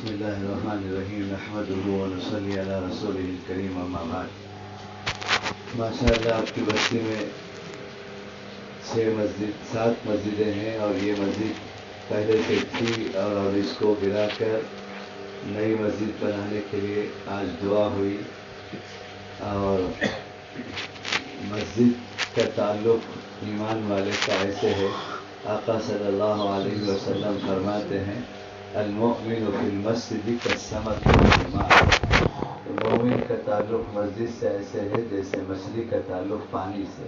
بسم اللہ الرحمن الرحیم نحمدہ ونصلی علی رسولہ الکریم اما بعد۔ ماشاء اللہ آپ کی بستی میں 7 مسجدیں ہیں اور یہ مسجد پہلے سے تھی اور اس کو گرا کر نئی مسجد بنانے کے لیے آج دعا ہوئی۔ اور مسجد کا تعلق ایمان والے کا ایسے ہے، آقا صلی اللہ علیہ وسلم فرماتے ہیں المؤمن فی المسجد کالسمک فی الماء۔ مومن کا تعلق مسجد سے ایسے ہے جیسے مچھلی کا تعلق پانی سے،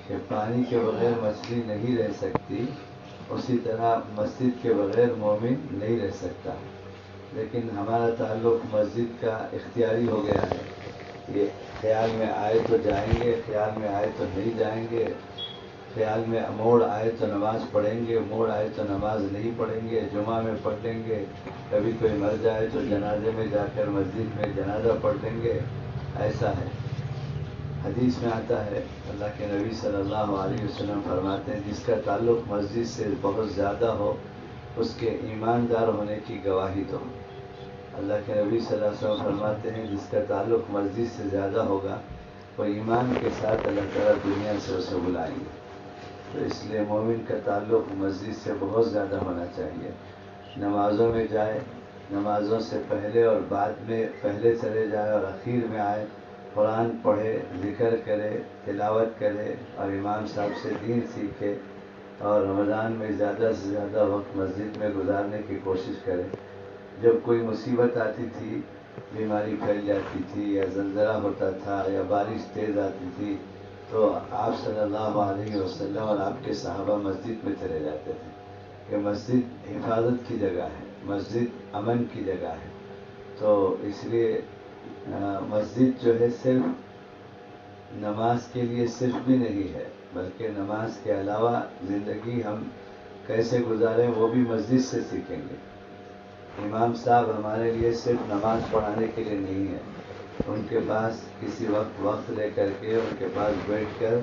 کہ پانی کے بغیر مچھلی نہیں رہ سکتی، اسی طرح مسجد کے بغیر مومن نہیں رہ سکتا۔ لیکن ہمارا تعلق مسجد کا اختیاری ہو گیا ہے، یہ خیال میں آئے تو جائیں گے، خیال میں آئے تو نہیں جائیں گے، خیال میں موڑ آئے تو نماز پڑھیں گے، موڑ آئے تو نماز نہیں پڑھیں گے، جمعہ میں پڑھ لیں گے، کبھی کوئی مر جائے تو جنازے میں جا کر مسجد میں جنازہ پڑھ لیں گے، ایسا ہے۔ حدیث میں آتا ہے اللہ کے نبی صلی اللہ علیہ وسلم فرماتے ہیں جس کا تعلق مسجد سے بہت زیادہ ہو اس کے ایماندار ہونے کی گواہی دو۔ اللہ کے نبی صلی اللہ علیہ وسلم فرماتے ہیں جس کا تعلق مسجد سے زیادہ ہوگا وہ ایمان کے ساتھ اللہ تعالیٰ دنیا سے اسے بلائیں گے۔ تو اس لیے مومن کا تعلق مسجد سے بہت زیادہ ہونا چاہیے۔ نمازوں میں جائے، نمازوں سے پہلے اور بعد میں پہلے چلے جائے اور اخیر میں آئے، قرآن پڑھے، ذکر کرے، تلاوت کرے اور امام صاحب سے دین سیکھے، اور رمضان میں زیادہ سے زیادہ وقت مسجد میں گزارنے کی کوشش کرے۔ جب کوئی مصیبت آتی تھی، بیماری پھیل جاتی تھی یا زلزلہ ہوتا تھا یا بارش تیز آتی تھی تو آپ صلی اللہ علیہ وسلم اور آپ کے صحابہ مسجد میں چلے جاتے تھے، کہ مسجد حفاظت کی جگہ ہے، مسجد امن کی جگہ ہے۔ تو اس لیے مسجد جو ہے صرف نماز کے لیے صرف بھی نہیں ہے، بلکہ نماز کے علاوہ زندگی ہم کیسے گزاریں وہ بھی مسجد سے سیکھیں گے۔ امام صاحب ہمارے لیے صرف نماز پڑھانے کے لیے نہیں ہے، ان کے پاس کسی وقت لے کر کے ان کے پاس بیٹھ کر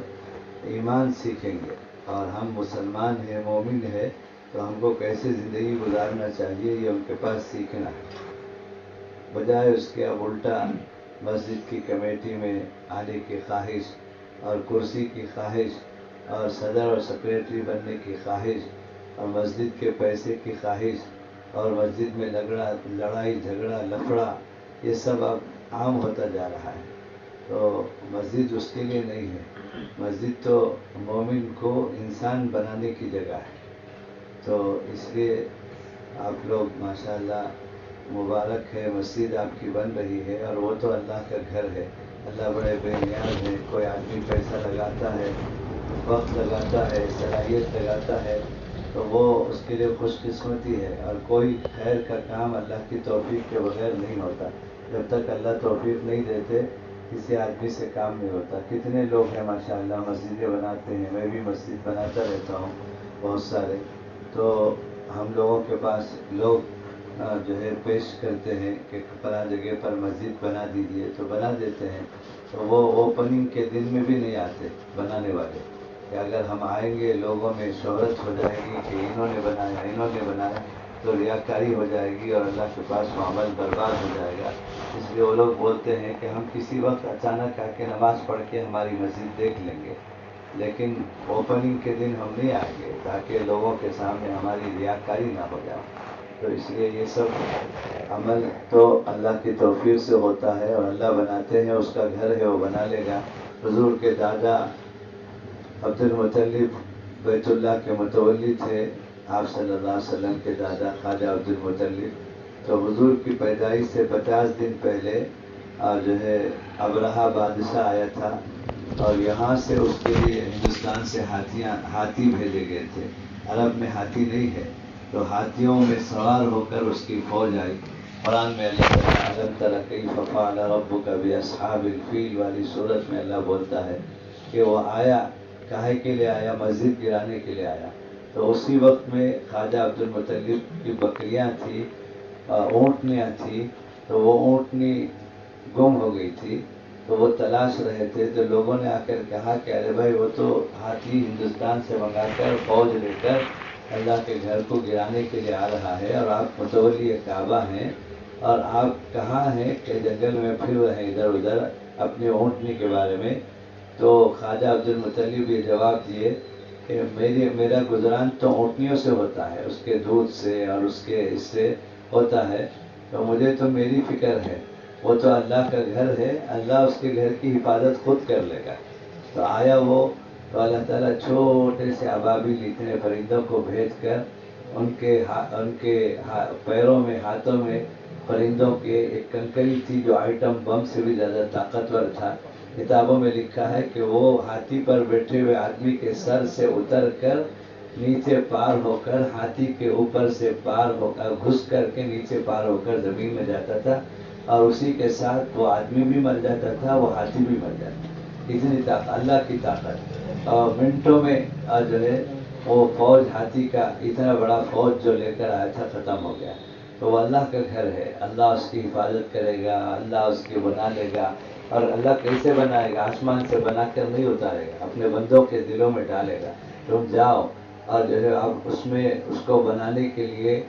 ایمان سیکھیں گے، اور ہم مسلمان ہیں، مومن ہیں، تو ہم کو کیسے زندگی گزارنا چاہیے یہ ان کے پاس سیکھنا ہے۔ بجائے اس کے اب الٹا مسجد کی کمیٹی میں آنے کی خواہش اور کرسی کی خواہش اور صدر اور سیکریٹری بننے کی خواہش اور مسجد کے پیسے کی خواہش اور مسجد میں لڑائی جھگڑا لفڑا، یہ سب اب عام ہوتا جا رہا ہے۔ تو مسجد اس کے لیے نہیں ہے، مسجد تو مومن کو انسان بنانے کی جگہ ہے۔ تو اس لیے آپ لوگ ماشاءاللہ مبارک ہے، مسجد آپ کی بن رہی ہے، اور وہ تو اللہ کا گھر ہے، اللہ بڑے بے نیاز ہے۔ کوئی آدمی پیسہ لگاتا ہے، وقت لگاتا ہے، صلاحیت لگاتا ہے تو وہ اس کے لیے خوش قسمتی ہے، اور کوئی خیر کا کام اللہ کی توفیق کے بغیر نہیں ہوتا۔ جب تک اللہ توفیق نہیں دیتے کسی آدمی سے کام نہیں ہوتا۔ کتنے لوگ ہیں ماشاءاللہ مسجدیں بناتے ہیں، میں بھی مسجد بناتا رہتا ہوں بہت سارے۔ تو ہم لوگوں کے پاس لوگ جو ہے پیش کرتے ہیں کہ فلاں جگہ پر مسجد بنا دیجیے، تو بنا دیتے ہیں، تو وہ اوپننگ کے دن میں بھی نہیں آتے بنانے والے، کہ اگر ہم آئیں گے لوگوں میں شہرت ہو جائے گی کہ انہوں نے بنایا تو ریاکاری ہو جائے گی اور اللہ کے پاس وہ عمل برباد ہو جائے گا۔ اس لیے وہ لوگ بولتے ہیں کہ ہم کسی وقت اچانک آ کے نماز پڑھ کے ہماری مسجد دیکھ لیں گے، لیکن اوپننگ کے دن ہم نہیں آئیں گے تاکہ لوگوں کے سامنے ہماری ریاکاری نہ ہو جائے۔ تو اس لیے یہ سب عمل تو اللہ کی توفیق سے ہوتا ہے، اور اللہ بناتے ہیں، اس کا گھر ہے، وہ بنا لے گا۔ حضور کے دادا عبد المطلب بیت اللہ کے متولی تھے، آپ صلی اللہ علیہ وسلم کے دادا خواجہ عبد المطلب۔ تو حضور کی پیدائش سے 50 دن پہلے جو ہے ابرہہ بادشاہ آیا تھا، اور یہاں سے اس کے لیے ہندوستان سے ہاتھی بھیجے گئے تھے۔ عرب میں ہاتھی نہیں ہے، تو ہاتھیوں میں سوار ہو کر اس کی فوج آئی۔ قرآن میں اللہ تعالیٰ علم تر کیف فعل ربک باصحاب الفیل والی صورت میں اللہ بولتا ہے کہ وہ آیا، کاہے کے لیے آیا؟ مسجد گرانے کے لیے آیا۔ تو اسی وقت میں خواجہ عبد المطلب کی بکریاں تھیں، اونٹنیاں تھیں، تو وہ اونٹنی گم ہو گئی تھی، تو وہ تلاش رہے تھے، تو لوگوں نے آ کر کہا کہ ارے بھائی وہ تو ہاتھی ہندوستان سے منگا کر فوج لے کر اللہ کے گھر کو گرانے کے لیے آ رہا ہے اور آپ متولی کعبہ ہیں اور آپ کہاں ہیں کہ جنگل میں پھر رہے ہیں ادھر ادھر اپنی اونٹنی کے بارے میں. تو خواجہ عبدالمطلب یہ جواب دیے کہ میرا گزران تو اونٹنیوں سے ہوتا ہے، اس کے دودھ سے اور اس کے اس سے ہوتا ہے، تو مجھے تو میری فکر ہے، وہ تو اللہ کا گھر ہے، اللہ اس کے گھر کی حفاظت خود کر لے گا. تو آیا وہ تو اللہ تعالیٰ چھوٹے سے ابابیل اتنے پرندوں کو بھیج کر ان کے پیروں میں ہاتھوں میں پرندوں کے ایک کنکری تھی جو آئٹم بم سے بھی زیادہ طاقتور تھا. کتابوں میں لکھا ہے کہ وہ ہاتھی پر بیٹھے ہوئے آدمی کے سر سے اتر کر نیچے پار ہو کر ہاتھی کے اوپر سے پار ہو کر گھس کر کے نیچے پار ہو کر زمین میں جاتا تھا اور اسی کے ساتھ وہ آدمی بھی مر جاتا تھا، وہ ہاتھی بھی مر جاتا تھا. اتنی طاقت، اللہ کی طاقت. اور منٹوں میں جو ہے وہ فوج ہاتھی کا اتنا بڑا فوج جو لے کر آیا تھا ختم ہو گیا. تو وہ اللہ کا گھر ہے، اللہ اس کی حفاظت کرے گا، اللہ اس کی بنا لے گا. اور اللہ کیسے بنائے گا؟ آسمان سے بنا کر نہیں اتارے گا، اپنے بندوں کے دلوں میں ڈالے گا. تم جاؤ اور جو ہے اب اس کو بنانے کے لیے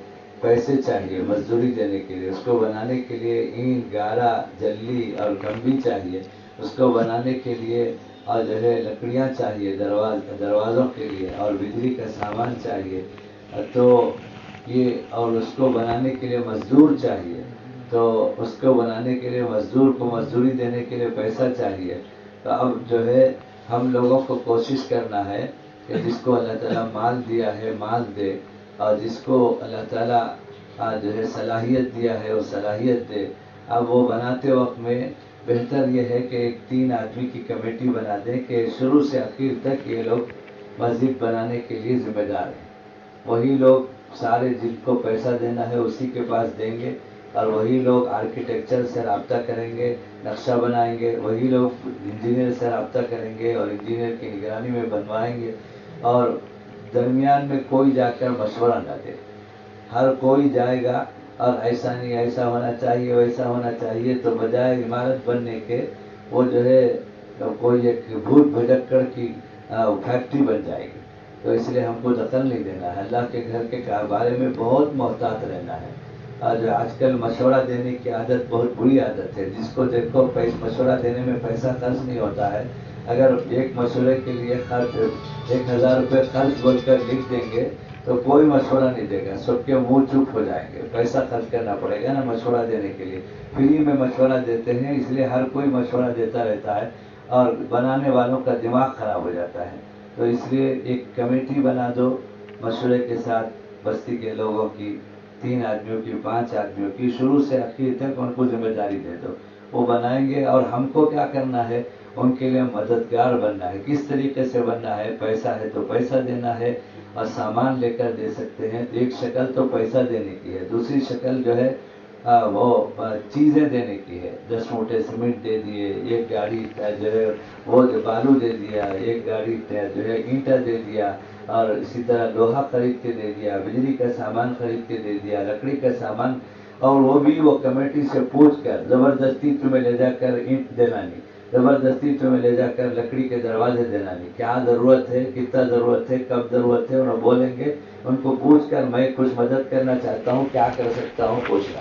پیسے چاہیے، مزدوری دینے کے لیے، اس کو بنانے کے لیے اینٹ، گارا، جلی اور کمبی چاہیے، اس کو بنانے کے لیے اور جو ہے لکڑیاں چاہیے دروازوں کے لیے، اور بجلی کا سامان چاہیے. تو یہ اور اس کو بنانے کے لیے مزدور چاہیے، تو اس کو بنانے کے لیے مزدور کو مزدوری دینے کے لیے پیسہ چاہیے. تو اب جو ہے ہم لوگوں کو کوشش کرنا ہے کہ جس کو اللہ تعالیٰ مال دیا ہے مال دے، اور جس کو اللہ تعالیٰ جو ہے صلاحیت دیا ہے وہ صلاحیت دے. اب وہ بناتے وقت میں بہتر یہ ہے کہ 3 آدمی کی کمیٹی بنا دیں کہ شروع سے آخر تک یہ لوگ مسجد بنانے کے لیے ذمہ دار ہیں. وہی لوگ سارے جن کو پیسہ دینا ہے اسی کے پاس دیں گے، اور وہی لوگ آرکیٹیکچر سے رابطہ کریں گے، نقشہ بنائیں گے، وہی لوگ انجینئر سے رابطہ کریں گے اور انجینئر کی نگرانی میں بنوائیں گے. اور درمیان میں کوئی جا کر مشورہ نہ دے، ہر کوئی جائے گا اور ایسا نہیں ایسا ہونا چاہیے ویسا ہونا چاہیے، تو بجائے عمارت بننے کے وہ جو ہے کوئی ایک بھوت بھجکڑ کی فیکٹری بن جائے گی. تو اس لیے ہم کو دخل نہیں دینا ہے، اللہ کے گھر کے بارے میں بہت محتاط رہنا ہے. اور آج کل مشورہ دینے کی عادت بہت بری عادت ہے، جس کو دیکھو مشورہ دینے میں پیسہ خرچ نہیں ہوتا ہے. اگر ایک مشورے کے لیے 1000 روپے خرچ بول کر لکھ دیں گے تو کوئی مشورہ نہیں دے گا، سب کے منہ چپ ہو جائیں گے. پیسہ خرچ کرنا پڑے گا نا مشورہ دینے کے لیے. فری میں مشورہ دیتے ہیں، اس لیے ہر کوئی مشورہ دیتا رہتا ہے اور بنانے والوں کا دماغ خراب ہو جاتا ہے. تو اس لیے ایک کمیٹی بنا دو مشورے کے ساتھ بستی کے لوگوں کی، 3 آدمیوں کی، 5 آدمیوں کی، شروع سے آخر تک ان کو ذمہ داری دے دو. وہ بنائیں گے اور ہم کو کیا کرنا ہے؟ ان کے لیے مددگار بننا ہے. کس طریقے سے بننا ہے؟ پیسہ ہے تو پیسہ دینا ہے اور سامان لے کر دے سکتے ہیں. ایک شکل تو پیسہ دینے کی ہے، دوسری شکل جو ہے وہ چیزیں دینے کی ہے. 10 موٹے سیمنٹ دے دیے، ایک گاڑی جو ہے وہ بالو دے دیا، ایک گاڑی جو ہے اینٹا دے دیا، اور اسی طرح لوہا خرید کے دے دیا، بجلی کا سامان خرید کے دے دیا، لکڑی کا سامان. اور وہ بھی وہ کمیٹی سے پوچھ کر، زبردستی تمہیں لے جا کر اینٹ دینا نہیں، زبردستی تمہیں لے جا کر لکڑی کے دروازے دینا نہیں. کیا ضرورت ہے، کتنا ضرورت ہے، کب ضرورت ہے، انہوں بولیں گے. ان کو پوچھ کر میں کچھ مدد کرنا چاہتا ہوں، کیا کر سکتا ہوں پوچھنا.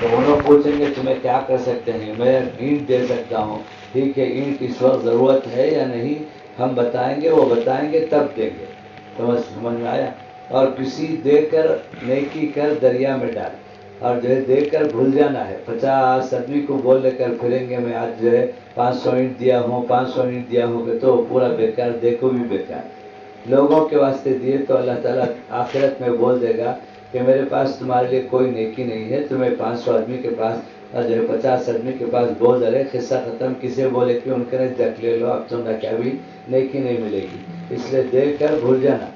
تو انہوں پوچھیں گے تمہیں کیا کر سکتے ہیں، میں اینٹ دے سکتا ہوں. ٹھیک ہے، اینٹ اس وقت ضرورت ہے یا نہیں ہم بتائیں گے، وہ بتائیں گے تب دیں گے. تو سمجھ میں آیا. اور کسی دے کر نیکی کر دریا میں ڈال، اور جو ہے دے کر بھول جانا ہے. 50 آدمی کو بول لے کر پھریں گے میں آج جو ہے 500 اینٹ دیا ہوں، 500 اینٹ دیا ہوں، کہ تو پورا بیکار، دیکھو بھی بیکار. لوگوں کے واسطے دیے تو اللہ تعالیٰ آخرت میں بول دے گا کہ میرے پاس تمہارے لیے کوئی نیکی نہیں ہے. تمہیں 500 آدمی کے پاس اور جو ہے 50 آدمی کے پاس بول دے، قصہ ختم. کسے بولے کہ ان کے جک لے لو، اب تمہیں کیا بھی نیکی نہیں ملے گی. اس لیے دے کر بھول جانا.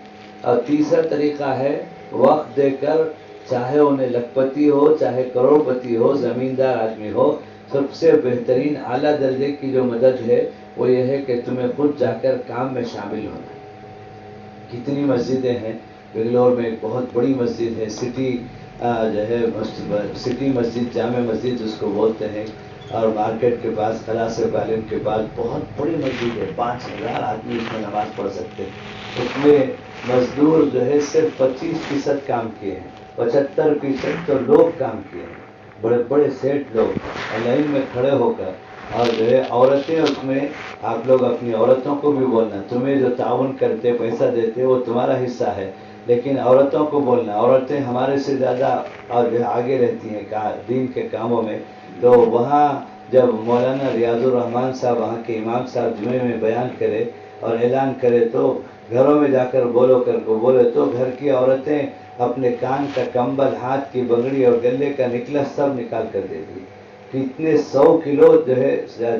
اور تیسرا طریقہ ہے وقت دے کر، چاہے انہیں لکھپتی ہو چاہے کروڑ پتی ہو، زمیندار آدمی ہو. سب سے بہترین اعلیٰ درجے کی جو مدد ہے وہ یہ ہے کہ تمہیں خود جا کر کام میں شامل ہونا. کتنی مسجدیں ہیں بنگلور میں، ایک بہت بڑی مسجد ہے، سٹی جو ہے سٹی مسجد، جامع مسجد اس کو بولتے ہیں. اور مارکیٹ کے پاس، خلاص عالم کے پاس بہت بڑی مسجد ہے، 5000 آدمی اس میں نماز پڑھ سکتے ہیں. اس میں مزدور جو ہے صرف 25% کام کیے ہیں، 75% تو لوگ کام کیے ہیں، بڑے بڑے سیٹ لوگ لائن میں کھڑے ہو کر. اور جو ہے عورتیں اس میں، آپ لوگ اپنی عورتوں کو بھی بولنا، تمہیں جو تعاون کرتے پیسہ دیتے وہ تمہارا حصہ ہے، لیکن عورتوں کو بولنا، عورتیں ہمارے سے زیادہ اور جو ہے آگے رہتی ہیں دین کے کاموں میں. تو وہاں جب مولانا ریاض الرحمان صاحب وہاں کے امام صاحب جمعے میں بیان کرے اور اعلان کرے تو گھروں میں جا کر بولے تو گھر کی عورتیں اپنے کان کا کمبل، ہاتھ کی بگڑی اور گلے کا نکلا سب نکال کر دے دی. کتنے 100 کلو جو ہے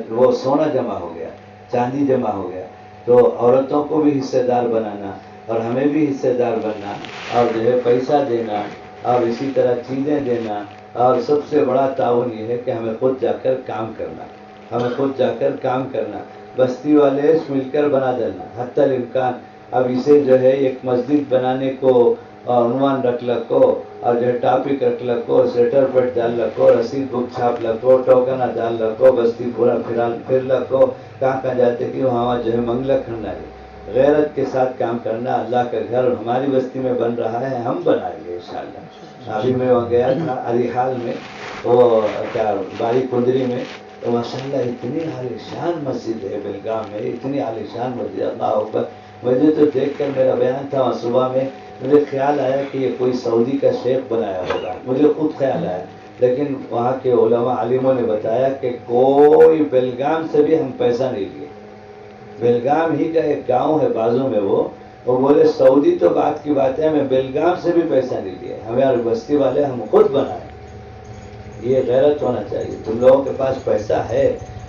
وہ سونا جمع ہو گیا، چاندی جمع ہو گیا. تو عورتوں کو بھی حصے دار بنانا اور ہمیں بھی حصے دار بننا اور جو ہے پیسہ دینا اور اسی طرح چیزیں دینا. اور سب سے بڑا تعاون یہ ہے کہ ہمیں خود جا کر کام کرنا، ہمیں خود جا کر کام کرنا. بستی والے مل کر بنا دینا حتی الامکان. اب اسے جو ہے ایک مسجد بنانے کو عنوان رکھ لکھو اور جو ہے ٹاپک رکھ لکھو، سیٹر پیٹ ڈال لکھو، رسید بک چھاپ لکھو، ٹوکنا ڈال لکھو، بستی پورا پھر لکھو. کہاں جاتے کہ وہاں جو ہے منگلہ کھڑنا ہے. غیرت کے ساتھ کام کرنا. اللہ کا گھر ہماری بستی میں بن رہا ہے، ہم بنائیں گے انشاءاللہ. ابھی میں وہاں گیا تھا علی حال میں، وہ کیا باری کندری میں، تو ماشاءاللہ اتنی عالیشان مسجد ہے بیلگام میں، اتنی عالیشان مسجد، اللہ اکبر. مجھے تو دیکھ کر، میرا بیان تھا وہاں صبح میں، مجھے خیال آیا کہ یہ کوئی سعودی کا شیخ بنایا ہوگا، مجھے خود خیال آیا. لیکن وہاں کے علماء عالموں نے بتایا کہ کوئی بیلگام سے بھی ہم پیسہ نہیں لیے. بیلگام ہی کا ایک گاؤں ہے بازو میں، وہ بولے سعودی تو بات کی بات ہے، ہمیں بیلگام سے بھی پیسہ نہیں لیے، ہمیں بستی والے ہم خود بنائے. یہ غیرت ہونا چاہیے. تم لوگوں کے پاس پیسہ ہے،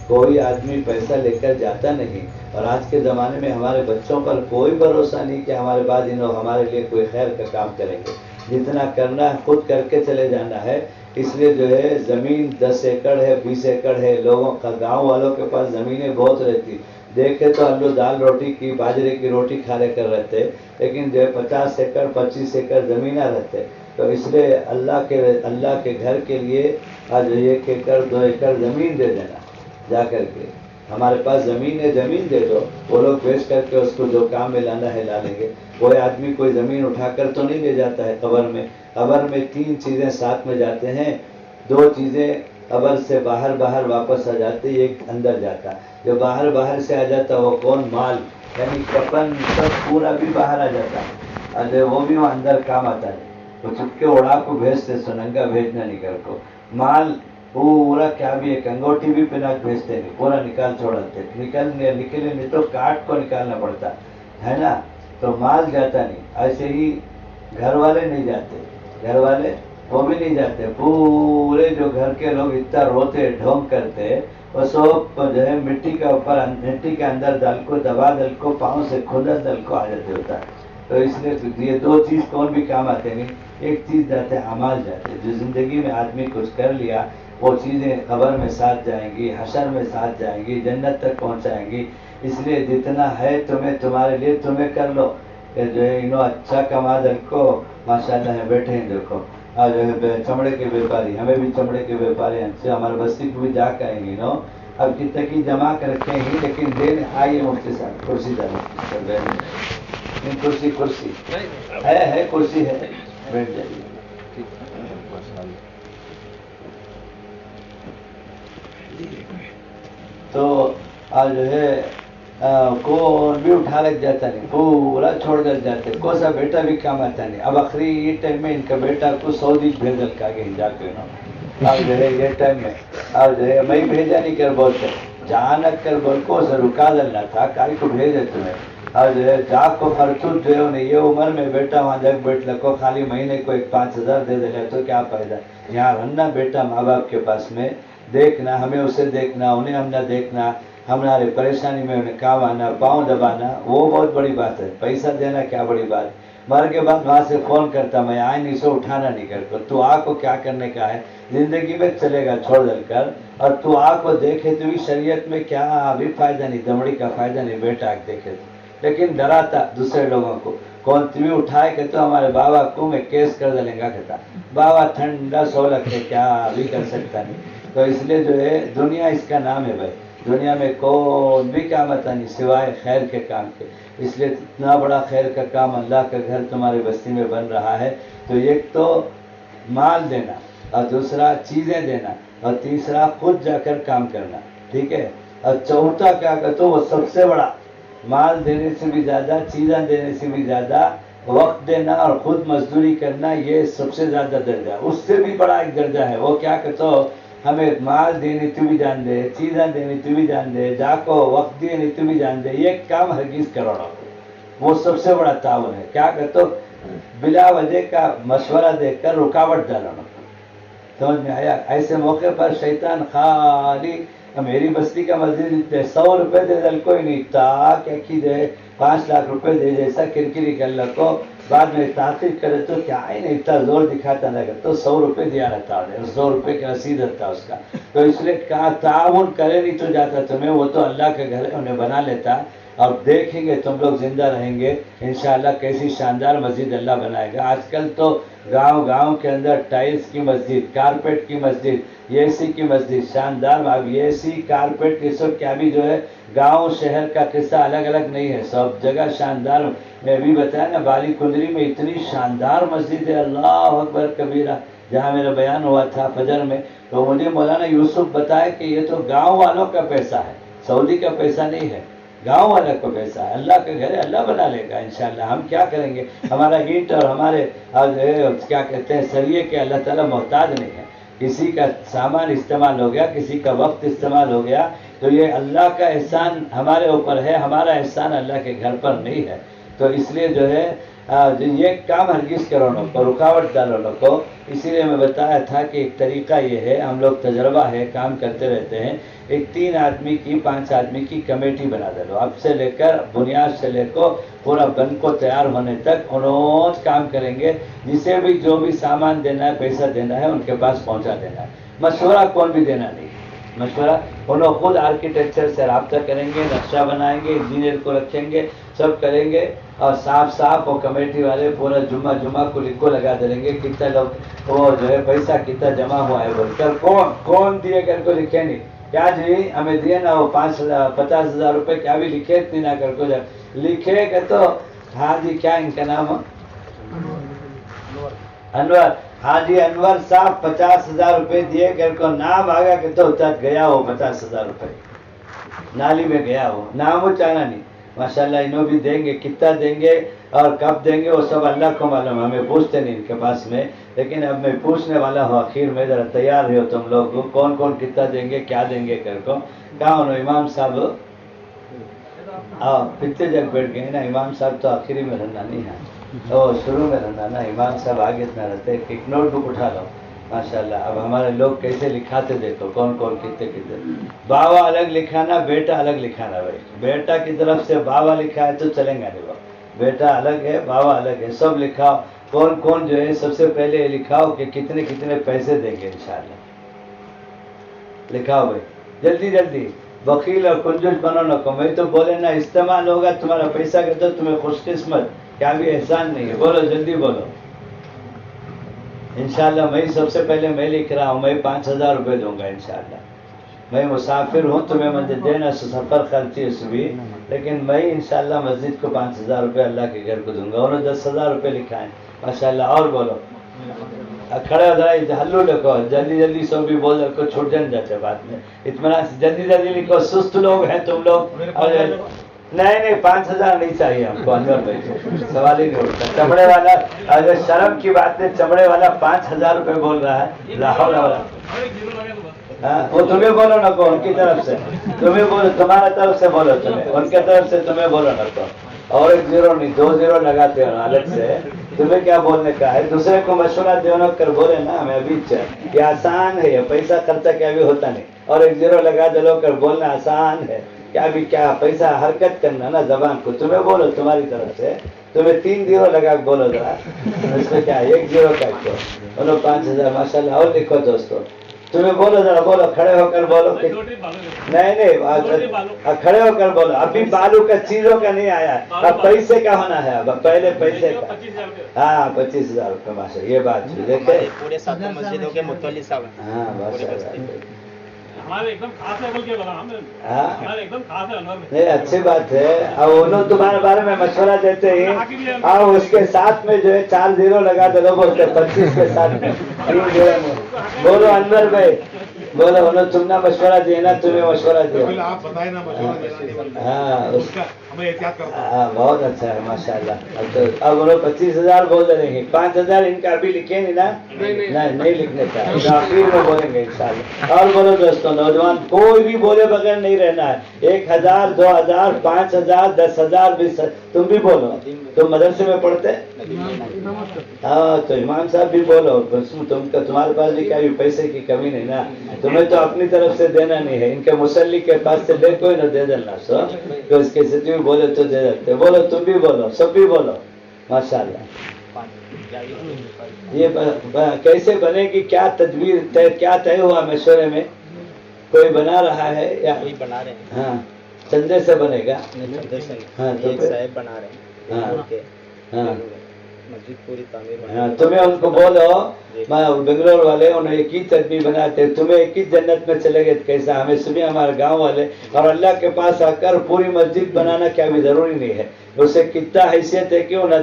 کوئی آدمی پیسہ لے کر جاتا نہیں. اور آج کے زمانے میں ہمارے بچوں پر کوئی بھروسہ نہیں کہ ہمارے بعد انہوں ہمارے لیے کوئی خیر کا کام کریں گے. جتنا کرنا ہے خود کر کے چلے جانا ہے. اس لیے جو ہے زمین 10 ایکڑ ہے، 20 ایکڑ ہے، لوگوں کا گاؤں والوں کے پاس زمینیں بہت رہتی. دیکھے تو ہم لوگ دال روٹی کی، باجرے کی روٹی کھانے کر رہتے، لیکن جو ہے 50 ایکڑ 25 ایکڑ زمینیں رہتے. تو اس لیے اللہ کے گھر کے لیے آج 1 ایکڑ 2 ایکڑ زمین دے دینا جا کر کے. ہمارے پاس زمین ہے، زمین دے دو، وہ لوگ بیچ کر کے اس کو جو کام میں لانا ہے لا لیں گے. کوئی آدمی کوئی زمین اٹھا کر تو نہیں لے جاتا ہے قبر میں. قبر میں 3 چیزیں ساتھ میں جاتے ہیں، 2 چیزیں قبر سے باہر واپس آ جاتے، ایک اندر جاتا. جو باہر سے آ جاتا وہ کون؟ مال، یعنی کفن سب پورا بھی باہر آ جاتا ہے، وہ بھی وہ اندر کام آتا ہے. وہ چپکے اڑا کو بھیجتے، سننگا بھیجنا نہیں کر کو. مال پورا کیا بھی ایک انگوٹھی بھی پہنا بھیجتے نہیں، پورا نکال چھوڑتے، نکلے نہیں تو کاٹ کو نکالنا پڑتا ہے نا. تو مال جاتا نہیں. ایسے ہی گھر والے نہیں جاتے، گھر والے وہ بھی نہیں جاتے. پورے جو گھر کے لوگ اتنا روتے ڈھونگ کرتے، وہ سب جو ہے مٹی کے اوپر، مٹی کے اندر دل کو دبا، دل کو پاؤں سے کھدا دل کو آ جاتے ہوتا ہے. تو اس لیے یہ 2 چیز کون بھی کام آتے نہیں. ایک چیز جاتے اعمال جاتے، جو زندگی میں آدمی کچھ کر لیا وہ چیزیں قبر میں ساتھ جائیں گی، حشر میں ساتھ جائیں گی، جنت تک پہنچائیں گی. اس لیے جتنا ہے تمہارے لیے تمہیں کر لو. جو ہے انہوں اچھا کما دل کو ماشاءاللہ ہے، بیٹھے ہیں دیکھو. اور جو ہے چمڑے کے بیپاری، ہمیں بھی چمڑے کے بیپاری ہیں، ہمارے بستی کو بھی جا کے آئیں گے. اب کتنے کی جمع کر رکھے ہیں، لیکن دین آئیے مفتی صاحب کرسی کرسی ہے کرسی ہے، بیٹھ جائیے. تو آج جو ہے کون بھی اٹھا لگ جاتا نہیں، پورا چھوڑ کر جاتے. کون سا بیٹا بھی کام آتا نہیں. اب آخری ٹائم میں ان کا بیٹا کو سعودی بھیجل کا گئے جا کے اب جو ہے یہ ٹائم میں اب جو ہے میں بھیجا نہیں کر بولتے، جانک کر بول کو رکا ڈلنا تھا، کائی کو بھیجے تمہیں. اور جو ہے جا کو فرتوت جو ہے یہ عمر میں بیٹا وہاں جگ بیٹھ لکھو، خالی مہینے کو 5,000 دے دے تو کیا فائدہ. یہاں رہنا بیٹا ماں باپ کے پاس میں، دیکھنا، ہمیں اسے دیکھنا، انہیں ہم نہ دیکھنا، ہمارے پریشانی میں انہیں کام آنا، پاؤں دبانا، وہ بہت بڑی بات ہے. پیسہ دینا کیا بڑی بات. مر کے بعد وہاں سے فون کرتا، میں آئے نہیں سو اٹھانا نہیں کرتا. تو آ کو کیا کرنے کا ہے، زندگی میں چلے گا چھوڑ دل کر. اور تو آ کو دیکھے تو بھی شریعت میں کیا ابھی فائدہ نہیں، دمڑی کا فائدہ نہیں بیٹا دیکھے تو. لیکن ڈراتا دوسرے لوگوں کو، کون تمہیں اٹھائے کہ تو ہمارے بابا کو میں کیس کر دیں گا کہتا. بابا ٹھنڈا سولت ہے، کیا ابھی کر سکتا نہیں. تو اس لیے جو ہے دنیا اس کا نام ہے بھائی. دنیا میں کوئی بھی کام آتا نہیں سوائے خیر کے کام کے. اس لیے اتنا بڑا خیر کا کام اللہ کا گھر تمہاری بستی میں بن رہا ہے. تو ایک تو مال دینا اور دوسرا چیزیں دینا اور تیسرا خود جا کر کام کرنا. ٹھیک ہے. اور چوتھا کیا کہتے وہ سب سے بڑا مال دینے سے بھی زیادہ چیزیں دینے سے بھی زیادہ وقت دینا اور خود مزدوری کرنا یہ سب سے زیادہ درجہ. اس سے بھی بڑا ایک درجہ ہے. وہ کیا کہتے ہو ہمیں مال دینی تو بھی جان دے چیزیں دینی تو بھی جان دے جا کو وقت دینی تو بھی جان دے. یہ کام ہرگز کرو نہ. وہ سب سے بڑا تعاون ہے. کیا کہتے ہو بلا وجہ کا مشورہ دے کر رکاوٹ ڈالو نہ. سمجھ میں آیا؟ ایسے موقع پر شیطان خالی میری بستی کا مسجد 100 روپے دے دل کوئی نہیں تا کیا کی دے 5 لاکھ روپے دے جیسا کرکری کر لکو بعد میں تحقیق کرے تو کیا ہے نہیں اتنا زور دکھاتا نہ کر تو 100 روپے دیا رہتا ہے 100 روپے کی رسید رہتا اس کا. تو اس لیے کہا تعاون کرے نہیں تو جاتا تمہیں. وہ تو اللہ کے گھر انہیں بنا لیتا. اور دیکھیں گے تم لوگ زندہ رہیں گے انشاءاللہ کیسی شاندار مسجد اللہ بنائے گا. آج کل تو گاؤں گاؤں کے اندر ٹائلز کی مسجد کارپیٹ کی مسجد اے سی کی مسجد شاندار. اب اے سی کارپیٹ یہ سب کیا بھی جو ہے گاؤں شہر کا قصہ الگ الگ نہیں ہے. سب جگہ شاندار. میں بھی بتایا نا بالی کندری میں اتنی شاندار مسجد ہے اللہ اکبر کبیرہ جہاں میرا بیان ہوا تھا فجر میں. تو مجھے مولانا یوسف بتایا کہ یہ تو گاؤں والوں کا پیسہ ہے سعودی کا پیسہ نہیں ہے. گاؤں والا کو پیسہ ہے. اللہ کے گھر اللہ بنا لے گا انشاءاللہ. ہم کیا کریں گے؟ ہمارا اینٹ اور ہمارے کیا کہتے ہیں سریے کے اللہ تعالیٰ محتاج نہیں ہے. کسی کا سامان استعمال ہو گیا کسی کا وقت استعمال ہو گیا تو یہ اللہ کا احسان ہمارے اوپر ہے. ہمارا احسان اللہ کے گھر پر نہیں ہے. تو اس لیے جو ہے یہ کام ہرگز کرو نہ کو رکاوٹ ڈالو نہ کو. اسی لیے میں بتایا تھا کہ ایک طریقہ یہ ہے ہم لوگ تجربہ ہے کام کرتے رہتے ہیں. ایک 3 آدمی کی 5 آدمی کی کمیٹی بنا دے لو. اب سے لے کر بنیاد سے لے کر پورا بن کو تیار ہونے تک انہوں کام کریں گے. جسے بھی جو بھی سامان دینا ہے پیسہ دینا ہے ان کے پاس پہنچا دینا ہے. مشورہ کون بھی دینا نہیں. مشورہ انہوں خود آرکیٹیکچر سے رابطہ کریں گے نقشہ بنائیں گے انجینئر کو رکھیں گے سب کریں گے. اور صاف وہ کمیٹی والے پورا جمعہ کو لکھو لگا دیں گے کتنا لوگ وہ جو ہے پیسہ کتنا جمع ہوا ہے بول کر کون دیے کر کو لکھیں نہیں. کیا جی ہمیں دیے نا وہ 50,000 روپے کیا بھی لکھے اتنی نہ کر کو لکھے کہ تو ہاں جی کیا ان کا نام انور. ہاں جی انور صاحب 50,000 روپے دیے کر کو نام آگا کہ تو گیا ہو 50,000 روپے نالی میں گیا ہو. نام وہ چاہنا نہیں. ماشاءاللہ انہوں بھی دیں گے کتنا دیں گے اور کب دیں گے وہ سب اللہ کو معلوم. ہمیں پوچھتے نہیں ان کے پاس میں لیکن اب میں پوچھنے والا ہوں آخر میں ذرا تیار ہو تم لوگ کون کون کتنا دیں گے کیا دیں گے کر کو. کہاں انہوں امام صاحب پچھے جگ بیٹھ گئے نا. امام صاحب تو آخری میں رہنا نہیں ہے تو شروع میں رہنا نا. امام صاحب آگے اتنا رہتے. ایک نوٹ بک اٹھا لو ماشاءاللہ. اب ہمارے لوگ کیسے لکھاتے دیکھو کون کون کتنے بابا الگ لکھانا بیٹا الگ لکھانا. بھائی بیٹا کی طرف سے بابا لکھا ہے تو چلیں گا نہیں. بیٹا الگ ہے بابا الگ ہے. سب لکھاؤ کون کون جو ہے سب سے پہلے یہ لکھاؤ کہ کتنے کتنے پیسے دیں گے انشاءاللہ. لکھاؤ بھائی جلدی جلدی. بخیل اور کنجوس بنو نہ کو. میں تو بولے نا استعمال ہوگا تمہارا پیسہ کہ تو تمہیں خوش قسمت کیا بھی احسان نہیں ہے. بولو جلدی بولو. انشاءاللہ میں سب سے پہلے میں لکھ رہا ہوں. میں 5,000 روپے دوں گا انشاءاللہ. میں مسافر ہوں تمہیں مجھے دینا سفر خرچی اس بھی لیکن میں انشاءاللہ مسجد کو 5,000 روپے اللہ کے گھر کو دوں گا. انہوں 10,000 روپے لکھائیں ماشاءاللہ. اور بولو کھڑے ہو ذرا ہلو لکھو جلدی جلدی سب بھی بول رکھو چھوٹ جان جاتے بعد میں. اطمینان جلدی جلدی لکھو. سست لوگ ہیں تم لوگ. نہیں 5,000 نہیں چاہیے ہم کو. انور بھائی سوال ہی نہیں اٹھتا. چمڑے والا اگر شرم کی بات ہے چمڑے والا 5,000 روپے بول رہا ہے لاہور والا. وہ تمہیں بولو نہ کو ان کی طرف سے تمہیں بولو تمہارا طرف سے بولو تمہیں ان کے طرف سے تمہیں بولو نہ کو. اور 1 0 نہیں 2 0 لگاتے ہو الگ سے. تمہیں کیا بولنے کا ہے. دوسرے کو مشورہ دینا کر بولے نا ہمیں ابھی یہ آسان ہے. یہ پیسہ خرچہ کیا بھی ہوتا نہیں. اور 1 0 لگا دلو کر بولنا آسان ہے. کیا بھی کیا پیسہ حرکت کرنا نا زبان کو. تمہیں بولو تمہاری طرف سے تمہیں 3 0 لگا بولو ذرا. اس میں کیا 1 0 کا کیا بولو 5,000 ماشاءاللہ. اور لکھو دوستو تمہیں بولو ذرا بولو کھڑے ہو کر بولو. نہیں کھڑے ہو کر بولو. ابھی بالو کا چیزوں کا نہیں آیا ہے. اب پیسے کا ہونا ہے. اب پہلے پیسے کا. ہاں 25,000 روپے ماشاء. یہ بات دیکھے پورے 7 مسجدوں کے متولی صاحب. ہاں ہمارے ایک دم خاص ہے، بلکہ ہمارے ایک دم خاص ہے انور میں. نہیں اچھی بات ہے. اب وہ لوگ تمہارے بارے میں مشورہ دیتے ہیں اور اس کے ساتھ میں جو ہے 4 0 لگا دے لو بولتے 25 کے ساتھ میں 3 0 میں. بولو انور بھائی بولو انہوں تم نے مشورہ دیا نا, تمہیں مشورہ دیا. آپ بتائیں نا مشورہ. ہاں ہمیں احتیاط کرنا. ہاں بہت اچھا ہے ماشاء اللہ. اب انہوں 25,000 بول دیں گے. 5,000 ان کا ابھی لکھیں گے نا, نہیں لکھنے کا, آخر میں بولیں گے انشاءاللہ. اور بولو دوستوں نوجوان کوئی بھی بولے بغیر نہیں رہنا ہے. 1,000 2,000 5,000 10,000 20,000 تم بھی بولو. تم مدرسے میں پڑھتے ہاں تو امام صاحب بھی بولو. تمہارے پاس بھی کیا پیسے کی کمی نہیں نا, تمہیں تو اپنی طرف سے دینا نہیں ہے. ان کے مسلی کے پاس سے لے کوئی نہ دے دینا سو تو اس کے ساتھ بھی بولے تو دے دیتے. بولو تم بھی بولو, سب بھی بولو ماشاء اللہ. یہ کیسے بنے گی, کیا تدبیر کیا طے ہوا مشورے میں؟ کوئی بنا رہا ہے یا بنا رہے ہیں؟ ہاں چندے سے بنے گا. ہاں تو صاحب بنا رہے ہیں. ہاں مسجد پوری تعمیر. ہاں تمہیں ان کو بولو بنگلور والے انہیں ایک ہی تدبیر بناتے, تمہیں ایک ہی جنت میں چلے گئے کیسا. ہمیں سبھی ہمارے گاؤں والے اور اللہ کے پاس آ کر پوری مسجد بنانا کیا بھی ضروری نہیں ہے. اسے کتنا حیثیت ہے کہ انہیں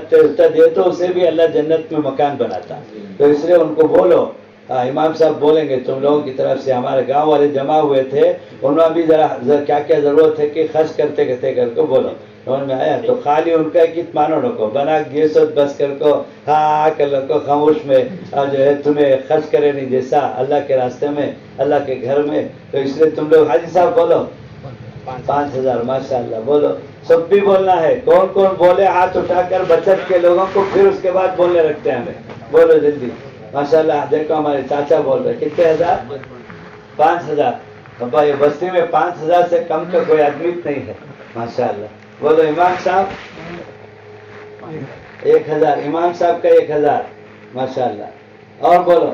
دے تو اسے بھی اللہ جنت میں مکان بناتا. تو اس لیے ان کو بولو. امام صاحب بولیں گے تم لوگوں کی طرف سے. ہمارے گاؤں والے جمع ہوئے تھے, انہوں بھی ذرا کیا کیا ضرورت ہے کہ خرچ کرتے کہتے کر کو بولو. انہوں میں آیا تو خالی ان کا کت مانو رکھو بنا یہ سو بس کر کو ہاں کر لو خاموش میں, اور جو ہے تمہیں خرچ کرے نہیں جیسا اللہ کے راستے میں اللہ کے گھر میں. تو اس لیے تم لوگ حاجی صاحب بولو 5,000 ماشاء اللہ. بولو سب بھی بولنا ہے. کون کون بولے ہاتھ اٹھا کر بچت کے لوگوں کو, پھر اس کے بعد بولنے رکھتے ہیں ہمیں. بولو جلدی ماشاء اللہ. دیکھو ہمارے چاچا بول رہے کتنے ہزار 5,000. ابا یہ بستی میں 5,000 سے کم کا کوئی آدمی نہیں ہے ماشاء اللہ. بولو امام صاحب 1,000. امام صاحب کا 1,000 ماشاء اللہ. اور بولو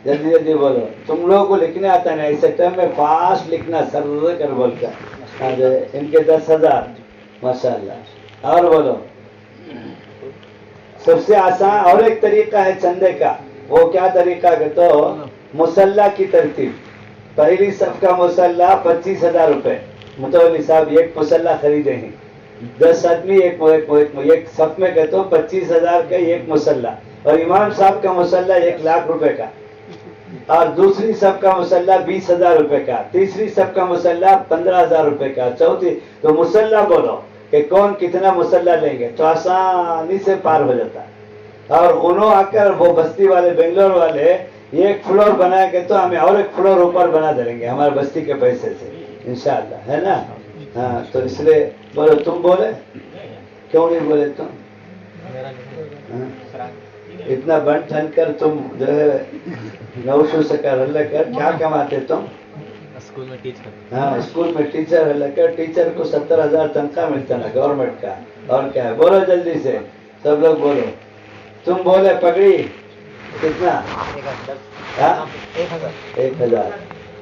جلدی جلدی بولو. تم لوگوں کو لکھنے آتا نہیں, ایسے ٹائم میں فاسٹ لکھنا سر کر بول کر. ان کے 10,000 ماشاء اللہ. اور بولو سب سے آسان اور ایک طریقہ ہے چندے کا. وہ کیا طریقہ کہ تو مسلح کی ترتیب. پہلی صف کا مسلح 25,000 روپے. متولی صاحب ایک مسلح خریدے ہیں, 10 آدمی ایک صف میں کہتے ہو 25,000 کا ایک مسلح. اور امام صاحب کا مسلح 1,00,000 روپے کا. اور دوسری صف کا مسلح 20,000 روپے کا. تیسری صف کا مسلح 15,000 روپے کا. چوتھی تو مسلح بولو کہ کون کتنا مسلح لیں گے تو آسانی سے پار ہو جاتا ہے. اور انہوں آ کر وہ بستی والے بنگلور والے ایک فلور بنا کے تو ہمیں اور ایک فلور اوپر بنا دیں گے ہمارے بستی کے پیسے سے انشاءاللہ, ہے نا. ہاں تو اس لیے بولو. تم بولے کیوں نہیں بولے تم؟ اتنا بن ٹھن کر تم جو ہے نوشو سے کر اللہ کر کیا کماتے تم؟ اسکول میں ٹیچر. ہاں اسکول میں ٹیچر اللہ کر. ٹیچر کو 70,000 تنخواہ ملتا نا گورنمنٹ کا. اور کیا ہے بولو جلدی سے سب لوگ بولو. تم بولے پگڑی کتنا؟ 1,000.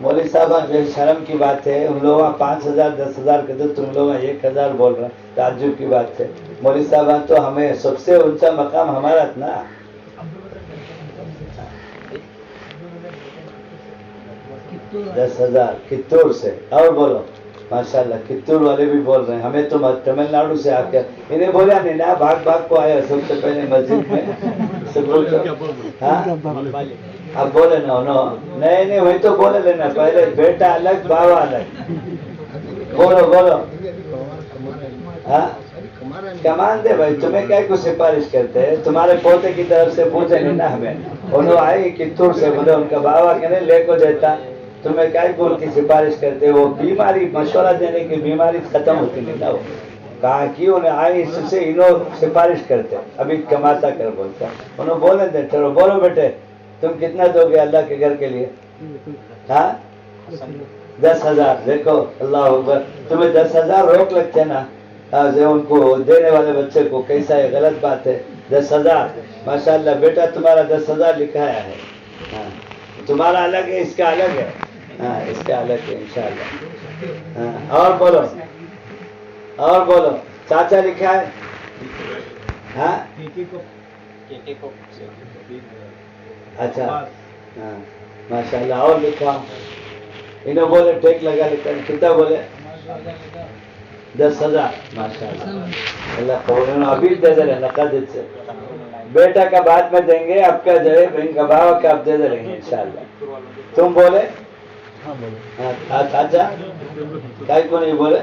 مولوی صاحب شرم کی بات ہے. ہم لوگ 5,000 10,000 کے تو تم لوگ 1,000 بول رہے ہیں, تعجب کی بات ہے. مولوی صاحب تو ہمیں سب سے اونچا مقام ہمارا نا. 10,000 کتور سے. اور بولو ماشاء اللہ. کتور والے بھی بول رہے ہیں. ہمیں تو تمل ناڈو سے آ کر انہیں بولا نہیں نا بھاگ بھاگ کو آیا سب سے پہلے مسجد میں. اب بولے نا نہیں وہی تو بولے لینا پہلے. بیٹا الگ بابا الگ. بولو بولو. ہاں کمان دے بھائی. تمہیں کیا کو سفارش کرتے ہیں؟ تمہارے پوتے کی طرف سے پوچھے نہیں نا ہمیں. انہوں آئے کتور سے بولے ان کا بابا کہنے لے کو دیتا. تمہیں کیا بول کی سفارش کرتے؟ وہ بیماری مشورہ دینے کی بیماری ختم ہوتی نہیں نا. وہ کہا کہ انہیں آئے اس سے انہوں سفارش کرتے ابھی کماتا کر بولتا. انہوں بولے دے چلو بولو بیٹے تم کتنا دو گے اللہ کے گھر کے لیے؟ ہاں 10,000. دیکھو اللہ اکبر. تمہیں 10,000 روک لگتے نا ان کو دینے والے بچے کو. کیسا ہے غلط بات ہے. 10,000 ماشاء اللہ. بیٹا تمہارا 10,000 لکھایا ہے. ہاں تمہارا الگ ہے اس کا الگ ہے. ہاں اس کا الگ ہے انشاءاللہ. ہاں اور بولو اور بولو. چاچا لکھا ہے. ہاں اچھا ہاں ماشاء اللہ. اور لکھا انہوں بولے ٹیک لگا لیتے ہیں. کتنا بولے؟ 10,000. ماشاء اللہ اللہ قبول. ابھی دے دے نقد سے. بیٹا کا بعد میں دیں گے, آپ کا جو ہے بہن کا بھاوا کا آپ دے دیں گے انشاءاللہ. تم بولے؟ اچھا کائی کو نہیں بولے؟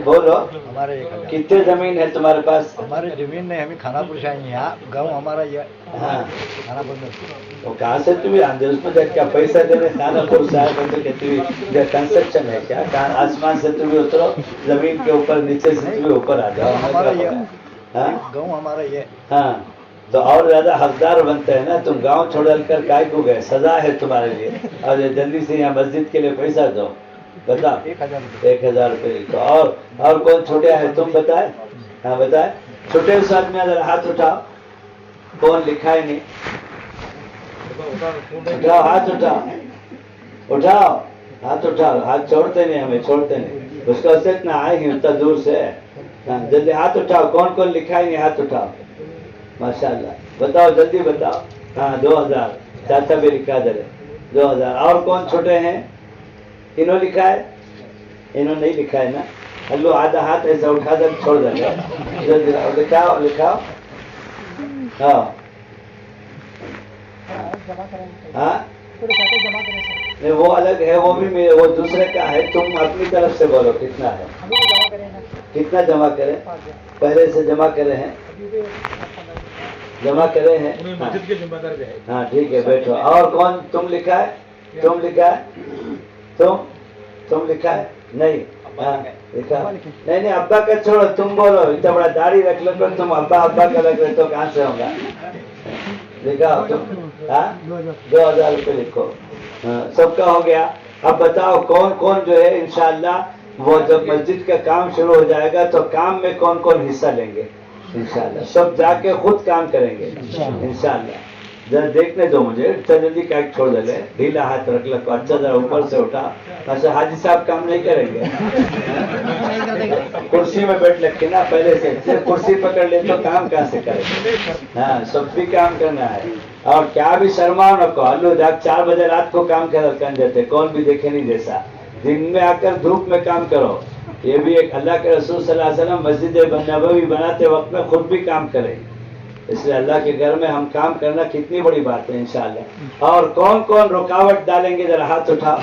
بولو. ہمارے کتنے زمین ہے تمہارے پاس؟ ہماری زمین نہیں, ہمیں کھانا پور چاہیے. یہاں گاؤں ہمارا یہ ہاں کھانا پور میں. تو کہاں سے تم آندے اس میں کیا پیسہ دینے کھانا پور سے آئے تو کہتی ہوئی کنسٹرکشن ہے کیا؟ کہاں آسمان سے تمہیں اترو, زمین کے اوپر نیچے سے تمہیں اوپر آ جاؤ. ہمارا یہ ہاں گاؤں ہمارا یہ. ہاں تو اور زیادہ حقدار بنتے ہیں نا. تم گاؤں چھوڑ کر کائی کو گئے؟ سزا ہے تمہارے لیے. اور جلدی سے یہاں مسجد کے لیے پیسہ دو. بتا 1,000 روپئے. تو اور کون چھوٹے ہیں تم بتائے؟ ہاں بتائے. چھوٹے اس آدمی ذرا ہاتھ اٹھاؤ. کون لکھا ہے نہیں؟ اٹھاؤ ہاتھ اٹھاؤ. اٹھاؤ ہاتھ اٹھاؤ. ہاتھ چھوڑتے نہیں, ہمیں چھوڑتے نہیں. اس کا سے اتنا آئے گی اتنا دور سے. جلدی ہاتھ اٹھاؤ. کون کون لکھا ہے نہیں ہاتھ اٹھاؤ. ماشاء اللہ بتاؤ جلدی بتاؤ. ہاں 2,000. چاچا بھی لکھا دے 2,000. اور کون چھوٹے ہیں؟ انہوں لکھا ہے؟ انہوں نہیں لکھا ہے نا. ہلو آدھا ہاتھ ایسا اٹھا دے چھوڑ دیں گے. جلدی لکھاؤ لکھاؤ. ہاں ہاں نہیں وہ الگ ہے, وہ بھی میرے وہ دوسرے کا ہے. تم اپنی طرف سے بولو کتنا ہے, کتنا جمع کریں. پہلے سے جمع کرے ہیں, جمع کرے ہیں. ہاں ٹھیک ہے بیٹھو. اور کون تم لکھا ہے؟ تم لکھا ہے؟ تم لکھا ہے نہیں؟ ہاں لکھا نہیں. ابا کا چھوڑو, تم بولو. اتنا بڑا داڑھی رکھ لو کر تم ابا کا لگ رہے تو کہاں سے ہوگا؟ لکھاؤ تم. ہاں 2,000 روپئے لکھو. سب کا ہو گیا. اب بتاؤ کون کون جو ہے انشاءاللہ وہ جب مسجد کا کام شروع ہو جائے گا تو کام میں کون کون حصہ لیں گے انشاءاللہ. سب جا کے خود کام کریں گے انشاءاللہ. ذرا دیکھنے دو مجھے. جلدی کا چھوڑ دے لے. ڈھیلا ہاتھ رکھ لو. اچھا ذرا اوپر سے اٹھا. اچھا حاجی صاحب کام نہیں کریں گے؟ کرسی میں بیٹھ لکھے نا پہلے سے. کرسی پکڑ لے تو کام کہاں سے کریں گے؟ ہاں سب بھی کام کرنا ہے. اور کیا بھی شرماؤ نہ کو. ہلو جا 4 بجے رات کو کام کر دیتے, کون بھی دیکھے نہیں جیسا. دن میں آ کر دھوپ میں کام کرو. یہ بھی ایک اللہ کے رسول صلی اللہ علیہ وسلم مسجد نبوی بناتے وقت میں خود بھی کام کرے. اس لیے اللہ کے گھر میں ہم کام کرنا کتنی بڑی بات ہے انشاءاللہ. اور کون کون رکاوٹ ڈالیں گے ذرا ہاتھ اٹھا.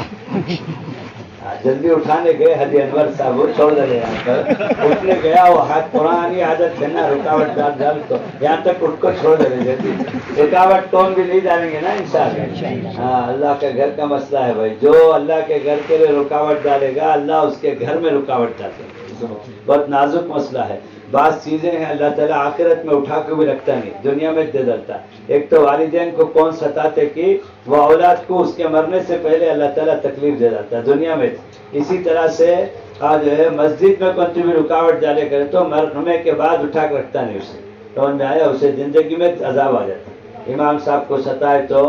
جلدی اٹھانے گئے حاجی انور صاحب, وہ چھوڑ دے یہاں پر. اٹھنے گیا وہ ہاتھ پرانی عادت ہے نا رکاوٹ ڈال تو یہاں تک اٹھ کو چھوڑ دے جلدی. رکاوٹ کون بھی نہیں ڈالیں گے نا انشاءاللہ. ہاں اللہ کے گھر کا مسئلہ ہے بھائی. جو اللہ کے گھر کے لیے رکاوٹ ڈالے گا اللہ اس کے گھر میں رکاوٹ ڈالے گا. بہت نازک مسئلہ ہے. بعض چیزیں ہیں اللہ تعالیٰ آخرت میں اٹھا کے بھی رکھتا نہیں, دنیا میں دے دیتا. ایک تو والدین کو کون ستاتے کہ وہ اولاد کو اس کے مرنے سے پہلے اللہ تعالیٰ تکلیف دے دیتا ہے دنیا میں. اسی طرح سے جو ہے مسجد میں کوئی بھی رکاوٹ ڈالے کرے تو مرنے کے بعد اٹھا کے رکھتا نہیں. اسے سمجھ میں آیا؟ اسے زندگی میں عذاب آ جاتا. امام صاحب کو ستائے تو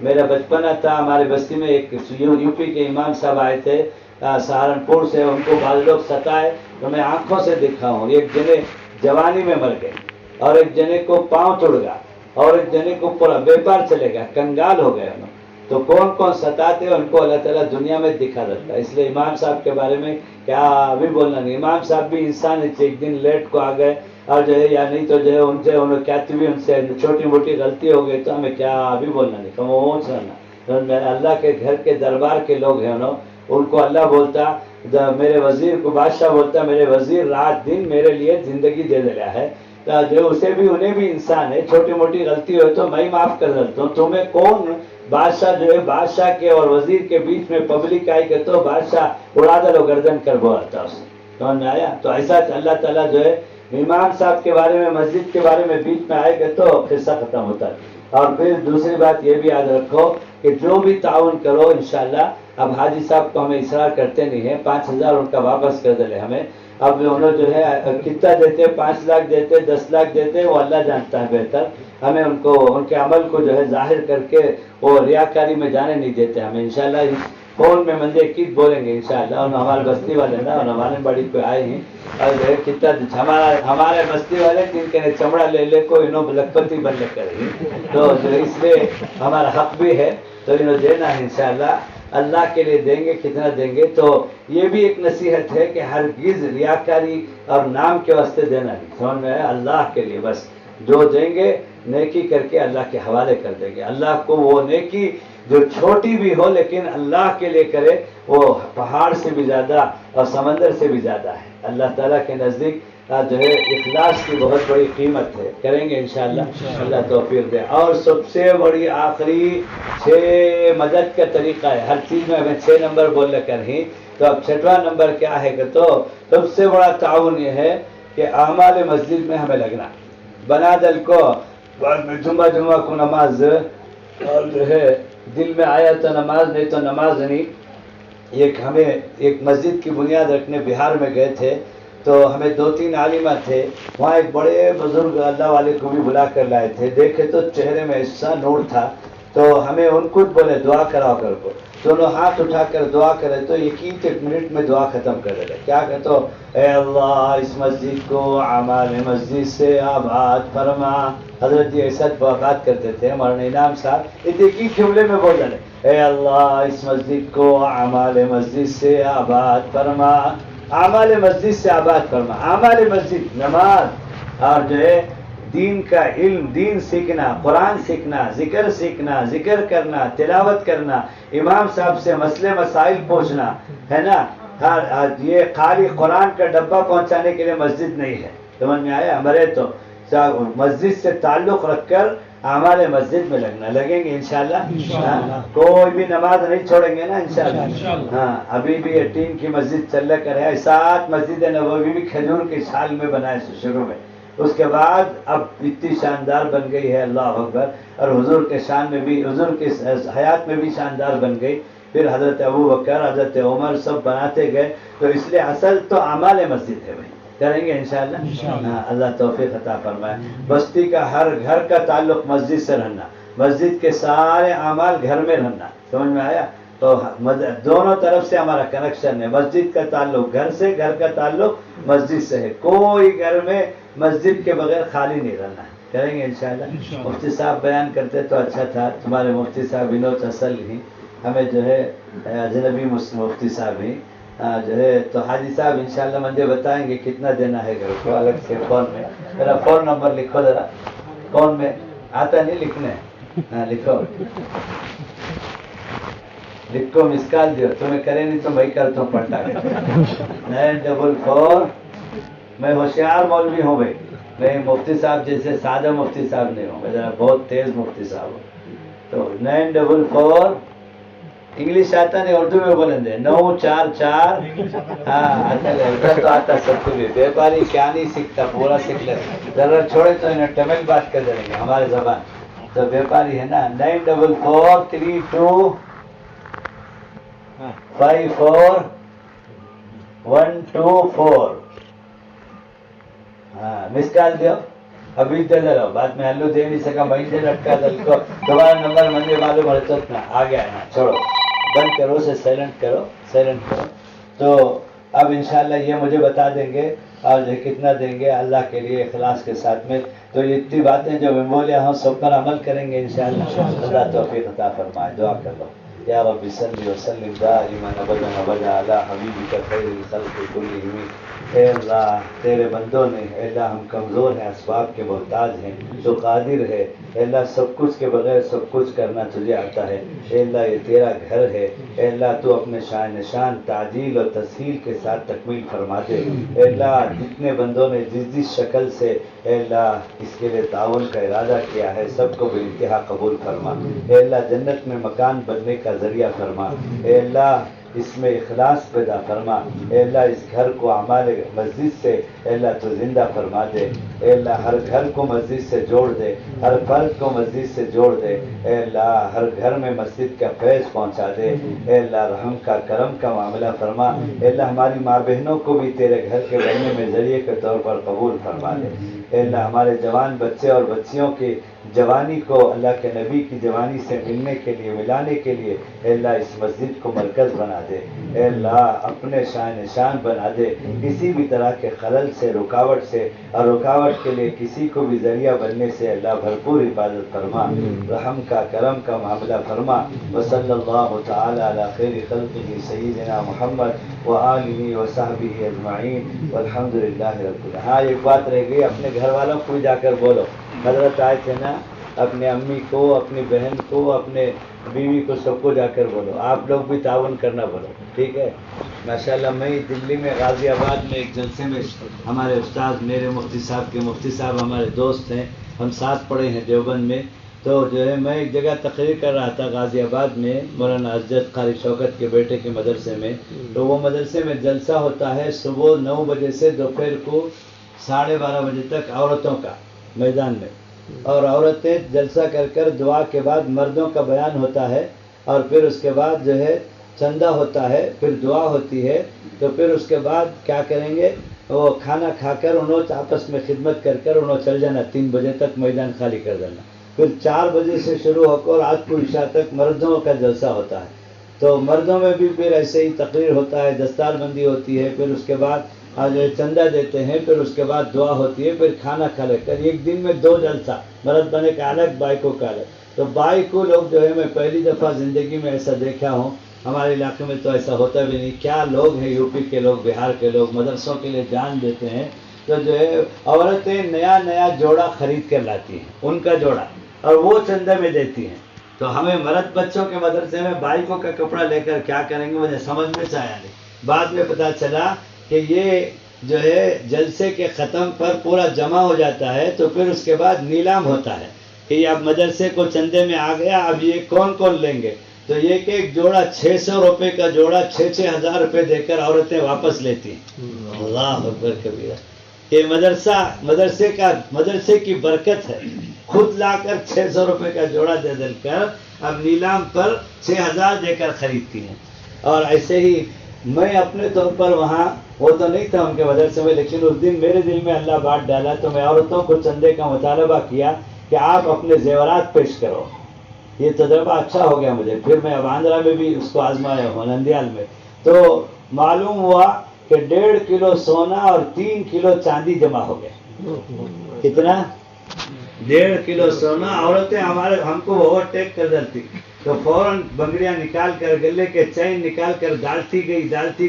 میرا بچپنا تھا. ہمارے بستی میں ایک یو پی کے امام صاحب آئے تھے سہارنپور سے. ان کو بعض لوگ ستائے تو میں آنکھوں سے دیکھا ہوں. ایک جنے جوانی میں مر گئے اور ایک جنے کو پاؤں توڑ گیا اور ایک جنے کو پورا بیپار چلے گیا, کنگال ہو گئے. تو کون کون ستاتے ان کو اللہ تعالیٰ دنیا میں دکھا دیتا ہے. اس لیے امام صاحب کے بارے میں کیا ابھی بولنا نہیں. امام صاحب بھی انسان ہے. ایک دن لیٹ کو آ گئے اور جو ہے یا نہیں تو جو ہے ان سے انہوں کیا بھی ان سے چھوٹی موٹی غلطی ہو گئی تو ہمیں کیا ابھی بولنا نہیں. خاموش رہنا. اللہ کے گھر کے دربار کے لوگ ہیں ان کو اللہ بولتا, میرے وزیر کو بادشاہ بولتا میرے وزیر رات دن میرے لیے زندگی دے دیا ہے. جو اسے بھی انہیں بھی انسان ہے. چھوٹی موٹی غلطی ہو تو میں معاف کر دیتا ہوں. تمہیں کون بادشاہ جو ہے بادشاہ کے اور وزیر کے بیچ میں پبلک آئی کہ تو بادشاہ اڑا دلو گردن کر بولتا اسے. سمجھ میں آیا؟ تو ایسا اللہ تعالیٰ جو ہے امام صاحب کے بارے میں مسجد کے بارے میں بیچ میں آئے گا تو قصہ ختم ہوتا ہے. اور پھر دوسری بات یہ بھی یاد رکھو کہ جو بھی تعاون کرو انشاءاللہ. اب حاجی صاحب کو ہمیں اصرار کرتے نہیں ہیں. 5,000 ان کا واپس کر دے ہمیں. اب انہوں جو ہے کتنا دیتے, 5 لاکھ دیتے, 10 لاکھ دیتے, وہ اللہ جانتا ہے بہتر. ہمیں ان کو ان کے عمل کو جو ہے ظاہر کر کے وہ ریاکاری میں جانے نہیں دیتے ہمیں. انشاءاللہ فون میں مندے کی بولیں گے انشاءاللہ. اور ہمارے بستی والے نا اور ہمارے بڑی پہ آئے ہیں اور جو ہے کتنا ہمارے بستی والے جن کے چمڑا لے لے کو انہوں لکھپتی بننے کریں تو جو اس لیے ہمارا حق بھی ہے تو انہوں دینا ہے انشاءاللہ. اللہ کے لیے دیں گے کتنا دیں گے. تو یہ بھی ایک نصیحت ہے کہ ہرگز ریاکاری اور نام کے واسطے دینا نہیں، سمجھ میں ہے، اللہ کے لیے بس جو دیں گے نیکی کر کے اللہ کے حوالے کر دیں گے. اللہ کو وہ نیکی جو چھوٹی بھی ہو لیکن اللہ کے لیے کرے وہ پہاڑ سے بھی زیادہ اور سمندر سے بھی زیادہ ہے. اللہ تعالیٰ کے نزدیک جو ہے اخلاص کی بہت بڑی قیمت ہے. کریں گے انشاءاللہ، اللہ توفیق دے. اور سب سے بڑی آخری 6 مدد کا طریقہ ہے. ہر چیز میں ہمیں 6 نمبر بول کر ہی، تو اب 6واں نمبر کیا ہے کہ تو سب سے بڑا تعاون یہ ہے کہ اعمال مسجد میں ہمیں لگنا. بنا دل کو بعد میں جمعہ کو نماز اور جو ہے دل میں آیا تو نماز، نہیں تو نماز نہیں. ہمیں ایک مسجد کی بنیاد رکھنے بہار میں گئے تھے، تو ہمیں 2-3 عالمہ تھے وہاں. ایک بڑے بزرگ اللہ والے کو بھی بلا کر لائے تھے. دیکھے تو چہرے میں ایسا نور تھا، تو ہمیں ان کو بولے دعا کراؤ کر کو. دونوں ہاتھ اٹھا کر دعا کرے تو 1 منٹ میں دعا ختم کر رہے. کیا کہتے ہو؟ اے اللہ اس مسجد کو اعمال مسجد سے آباد فرما. حضرت جی ایسا بات کرتے تھے. مولانا انعام صاحب ایک ہی جملے میں بول رہے، اے اللہ اس مسجد کو اعمال مسجد سے آباد فرما. اعمال مسجد سے آباد فرما. اعمال مسجد نماز اور جو ہے دین کا علم، دین سیکھنا، قرآن سیکھنا، ذکر سیکھنا، ذکر کرنا، تلاوت کرنا، امام صاحب سے مسئلے مسائل پوچھنا ہے نا. یہ خالی قرآن کا ڈبہ پہنچانے کے لیے مسجد نہیں ہے. سمجھ میں آیا؟ ہمارے تو مسجد سے تعلق رکھ کر اعمال مسجد میں لگیں گے انشاءاللہ. کوئی بھی نماز نہیں چھوڑیں گے نا انشاءاللہ. ہاں ابھی بھی 18 کی مسجد چل کر ہے. 7 مسجد نبوی بھی کھجور کے سال میں بنائے شروع میں. اس کے بعد اب اتنی شاندار بن گئی ہے، اللہ اکبر. اور حضور کے شان میں بھی، حضور کے حیات میں بھی شاندار بن گئی. پھر حضرت ابو بکر، حضرت عمر سب بناتے گئے. تو اس لیے اصل تو اعمال مسجد ہے بھائی. کریں گے انشاءاللہ. اللہ توفیق عطا فرمائے. بستی کا ہر گھر کا تعلق مسجد سے رہنا، مسجد کے سارے اعمال گھر میں رہنا. سمجھ میں آیا؟ تو دونوں طرف سے ہمارا کنیکشن ہے. مسجد کا تعلق گھر سے، گھر کا تعلق مسجد سے ہے. کوئی گھر میں مسجد کے بغیر خالی نہیں رہنا. کریں گے انشاءاللہ. مفتی صاحب بیان کرتے تو اچھا تھا. تمہارے مفتی صاحب ونود اصل ہی ہمیں جو ہے اجنبی مفتی صاحب ہی جو ہے. تو حاجی صاحب انشاءاللہ مجھے بتائیں گے کتنا دینا ہے گھر کو. الگ سے فون میں میرا فون نمبر لکھو ذرا. فون میں آتا نہیں لکھنے؟ ہاں لکھو لکھو، مس کال دیو. تمہیں کرے نہیں تو میں کرتا ہوں پلٹا کے. 944. میں ہوشیار مولوی ہوں بھائی. میں مفتی صاحب جیسے سادہ مفتی صاحب نہیں ہوں. میں ذرا بہت تیز مفتی صاحب ہوں. تو 944. انگلش آتا نہیں، اردو میں بولیں گے 944. ہاں آتا تو آتا سب کو بھی. بیپاری کیا نہیں سیکھتا، پورا سیکھ لیتا. ذرا چھوڑے تو انہیں تمل بات کر دیں گے ہمارے زبان. تو بیپاری ہے نا. 94432 54124. ہاں مس کال دیو. ابھی دے دو. بعد میں ہلو دے نہیں سکا مہینے لٹکا دل کو. دوبارہ نمبر مجھے معلوم ہے آ گیا ہے. چھوڑو بند کرو، سے سائلنٹ کرو، سائلنٹ کرو. تو اب انشاءاللہ یہ مجھے بتا دیں گے اور کتنا دیں گے اللہ کے لیے اخلاص کے ساتھ میں. تو یہ اتنی باتیں جو میں بولے ہوں سب پر عمل کریں گے انشاءاللہ. اللہ توفیق عطا فرمائے. دعا کر لو. یا رب صلی وسلم دائما ابدا علی حبیبک خیر الخلق کلہم. اے اللہ تیرے بندوں نے، اے اللہ ہم کمزور ہیں، اسباب کے محتاج ہیں، تو قادر ہے. اے اللہ سب کچھ کے بغیر سب کچھ کرنا تجھے آتا ہے. اے اللہ یہ تیرا گھر ہے. اے اللہ تو اپنے شان نشان تعجیل اور تسہیل کے ساتھ تکمیل فرما دے. اے اللہ جتنے بندوں نے جس جس شکل سے اے اللہ اس کے لیے تعاون کا ارادہ کیا ہے سب کو بے انتہا قبول فرما. اے اللہ جنت میں مکان بننے کا ذریعہ فرما. اے اللہ اس میں اخلاص پیدا فرما. اے اللہ اس گھر کو اعمال مسجد سے اے اللہ تو زندہ فرما دے. اے اللہ ہر گھر کو مسجد سے جوڑ دے، ہر فرد کو مسجد سے جوڑ دے. اے اللہ ہر گھر میں مسجد کا فیض پہنچا دے. اے اللہ رحم کا کرم کا معاملہ فرما. اے اللہ ہماری ماں بہنوں کو بھی تیرے گھر کے بننے میں ذریعے کے طور پر قبول فرما دے. اے اللہ ہمارے جوان بچے اور بچیوں کی جوانی کو اللہ کے نبی کی جوانی سے ملنے کے لیے ملانے کے لیے اے اللہ اس مسجد کو مرکز بنا دے، اے اللہ اپنے شان نشان بنا دے، کسی بھی طرح کے خلل سے رکاوٹ سے اور رکاوٹ کے لیے کسی کو بھی ذریعہ بننے سے اللہ بھرپور حفاظت فرما، رحم کا کرم کا معاملہ فرما۔ وصلی اللہ تعالی علی خیر خلقہ سیدنا محمد وآلہ وصحبہ اجمعین والحمد للہ رب العالمین۔ ہاں ایک بات رہ گئی، اپنے گھر والوں کو جا کر بولو، حضرت آئے تھے نا، اپنے امی کو، اپنی بہن کو، اپنے بیوی کو، سب کو جا کر بولو، آپ لوگ بھی تعاون کرنا بولو، ٹھیک ہے؟ ماشاءاللہ میں دلی میں غازی آباد میں ایک جلسے میں ہمارے استاد میرے مفتی صاحب کے مفتی صاحب ہمارے دوست ہیں، ہم ساتھ پڑھے ہیں دیوبند میں، تو جو ہے میں ایک جگہ تقریر کر رہا تھا غازی آباد میں مولانا اسجد قاری شوکت کے بیٹے کے مدرسے میں، تو وہ مدرسے میں جلسہ ہوتا ہے صبح 9 بجے سے دوپہر کو 12:30 بجے تک عورتوں کا میدان میں، اور عورتیں جلسہ کر کر دعا کے بعد مردوں کا بیان ہوتا ہے، اور پھر اس کے بعد جو ہے چندہ ہوتا ہے، پھر دعا ہوتی ہے، تو پھر اس کے بعد کیا کریں گے، وہ کھانا کھا کر انہوں آپس میں خدمت کر کر انہوں چل جانا، 3 بجے تک میدان خالی کر دینا، پھر 4 بجے سے شروع ہو کر رات کو عشاء تک مردوں کا جلسہ ہوتا ہے، تو مردوں میں بھی پھر ایسے ہی تقریر ہوتا ہے، دستار بندی ہوتی ہے، پھر اس کے بعد چندہ دیتے ہیں، پھر اس کے بعد دعا ہوتی ہے، پھر کھانا کھا لے کر ایک دن میں 2 جلسہ، مرد بنے کا الگ، بائکوں کا الگ۔ تو بائکوں لوگ جو ہے میں پہلی دفعہ زندگی میں ایسا دیکھا ہوں، ہمارے علاقے میں تو ایسا ہوتا بھی نہیں، کیا لوگ ہیں، یو پی کے لوگ، بہار کے لوگ مدرسوں کے لیے جان دیتے ہیں، تو جو ہے عورتیں نیا نیا جوڑا خرید کر لاتی ہیں، ان کا جوڑا، اور وہ چندے میں دیتی ہیں، تو ہمیں مرد بچوں کے مدرسے میں بائکوں کا کپڑا لے کر کیا کریں گے مجھے سمجھ میں سے آیا نہیں، بعد میں پتہ چلا کہ یہ جو ہے جلسے کے ختم پر پورا جمع ہو جاتا ہے، تو پھر اس کے بعد نیلام ہوتا ہے کہ یہ اب مدرسے کو چندے میں آ گیا، اب یہ کون کون لیں گے، تو یہ کہ ایک جوڑا 600 روپے کا جوڑا 6-6 ہزار روپے دے کر عورتیں واپس لیتی ہیں، اللہ اکبر کبیرہ، یہ مدرسے کی برکت ہے، خود لا کر 600 روپے کا جوڑا دے دل کر اب نیلام پر 6,000 دے کر خریدتی ہیں۔ اور ایسے ہی میں اپنے طور پر وہاں، وہ تو نہیں تھا ان کے مدرسے میں، لیکن اس دن میرے دل میں اللہ بات ڈالا، تو میں عورتوں کو چندے کا مطالبہ کیا کہ آپ اپنے زیورات پیش کرو، یہ تجربہ اچھا ہو گیا مجھے، پھر میں اب آندھرا میں بھی اس کو آزمایا ہوں، نندیال میں، تو معلوم ہوا کہ 1.5 کلو سونا اور 3 کلو چاندی جمع ہو گئے۔ کتنا؟ 1.5 کلو سونا، عورتیں ہم کو اوورٹیک کر ڈالتی، تو فوراً بنگڑیاں نکال کر، گلے کے چین نکال کر ڈالتی